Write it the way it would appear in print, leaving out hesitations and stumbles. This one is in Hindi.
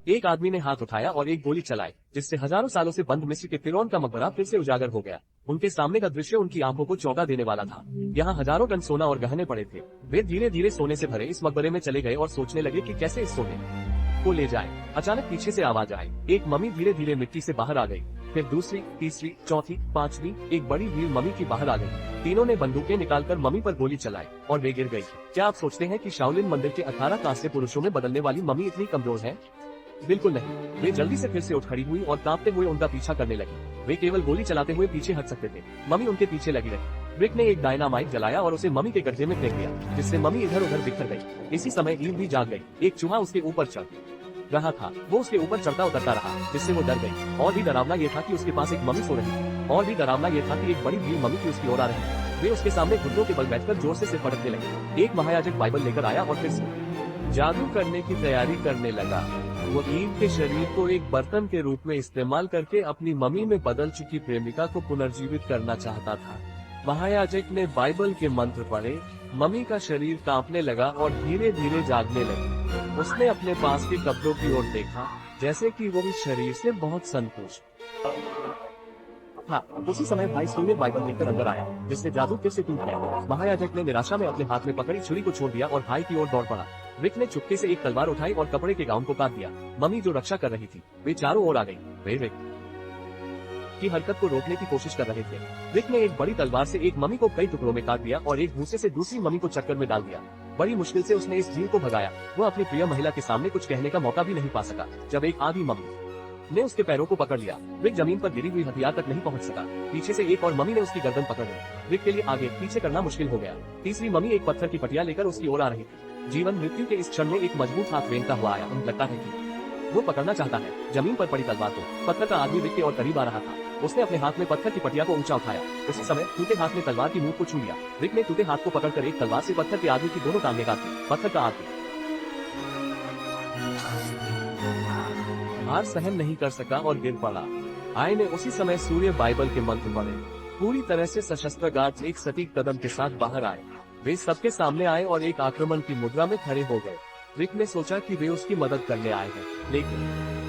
एक आदमी ने हाथ उठाया और एक गोली चलाई, जिससे हजारों सालों से बंद मिस्र के फिरौन का मकबरा फिर से उजागर हो गया। उनके सामने का दृश्य उनकी आंखों को चौंका देने वाला था। यहाँ हजारों टन सोना और गहने पड़े थे। वे धीरे धीरे सोने से भरे इस मकबरे में चले गए और सोचने लगे कि कैसे इस सोने को ले जाए। अचानक पीछे से आवाज आई। एक मम्मी धीरे धीरे मिट्टी से बाहर आ गई। फिर दूसरी, तीसरी, चौथी, पांचवी, एक बड़ी भीड़ मम्मी की बाहर आ गई। तीनों ने बंदूकें निकालकर मम्मी पर गोली चलाई और वे गिर गई। क्या आप सोचते हैं कि शाओलिन मंदिर के 18 कांस्य पुरुषों में बदलने वाली मम्मी इतनी कमजोर है? बिल्कुल नहीं। वे जल्दी से फिर से उठ खड़ी हुई और कांपते हुए उनका पीछा करने लगी। वे केवल गोली चलाते हुए पीछे हट सकते थे। मम्मी उनके पीछे लगी रही। रिक ने एक डायनामाइट जलाया और उसे मम्मी के गड्ढे में फेंक दिया, जिससे मम्मी इधर उधर बिखर गई। इसी समय ईव भी जाग गई। एक चूहा उसके ऊपर चढ़ रहा था। वो उसके ऊपर चढ़ता उतरता रहा, जिससे वो डर गई। और भी डरावना ये था कि उसके पास एक मम्मी सो रही थी। और भी डरावना ये था कि एक बड़ी भीड़ मम्मी की उसकी ओर आ रही थी। वे उसके सामने घुटनों के बल बैठकर जोर से सिर पटकने लगे। एक महायाजक बाइबल लेकर आया और फिर से जादू करने की तैयारी करने लगा। वो ईव के शरीर को एक बर्तन के रूप में इस्तेमाल करके अपनी मम्मी में बदल चुकी प्रेमिका को पुनर्जीवित करना चाहता था। महायाजक ने बाइबल के मंत्र पढ़े। मम्मी का शरीर कांपने लगा और धीरे धीरे जागने लगी। उसने अपने पास के कपड़ों की ओर देखा, जैसे कि वो इस शरीर से बहुत संतुष्ट। हाँ, उसी समय भाई सूर्य बाइबल लेकर अंदर आया, जिससे जादू फिर से टूट गया। महायाजक ने निराशा में अपने हाथ में पकड़ी छुरी को छोड़ दिया और भाई की ओर दौड़ पड़ा। रिक ने चुपके से एक तलवार उठाई और कपड़े के गाउन को काट दिया। मम्मी जो रक्षा कर रही थी, वे चारों ओर आ गई। वे रिक की हरकत को रोकने की कोशिश कर रहे थे। रिक ने एक बड़ी तलवार से एक मम्मी को कई टुकड़ों में काट दिया और एक दूसरे से दूसरी मम्मी को चक्कर में डाल दिया। बड़ी मुश्किल से उसने इस जीव को भगाया। वो अपनी प्रिय महिला के सामने कुछ कहने का मौका भी नहीं पा सका, जब एक आधी मम्मी ने उसके पैरों को पकड़ लिया। रिक जमीन पर गिरी हुई हथियार तक नहीं पहुंच सका। पीछे से एक और मम्मी ने उसकी गर्दन पकड़ ली। रिक के लिए आगे पीछे करना मुश्किल हो गया। तीसरी मम्मी एक पत्थर की पटिया लेकर उसकी ओर आ रही थी। जीवन मृत्यु के इस क्षण में एक मजबूत हाथ रेंगता हुआ आया। लगता है कि वो पकड़ना चाहता है जमीन पर पड़ी तलवार को। पत्थर का आदमी रिक के और करीब आ रहा था। उसने अपने हाथ में पत्थर की पटिया को ऊंचा उठाया। उसी समय टूटे हाथ ने तलवार की मुंह को छू लिया। रिक ने टूटे हाथ को पकड़कर एक तलवार से पत्थर के आदमी की दोनों टांगें काट दी। पत्थर का आदमी हार सहन नहीं कर सका और गिर पड़ा। आय ने उसी समय सूर्य बाइबल के मंत्र पढ़े। पूरी तरह से सशस्त्र गार्ड्स एक सटीक कदम के साथ बाहर आए। वे सबके सामने आए और एक आक्रमण की मुद्रा में खड़े हो गए। रिक ने सोचा कि वे उसकी मदद करने आए हैं, लेकिन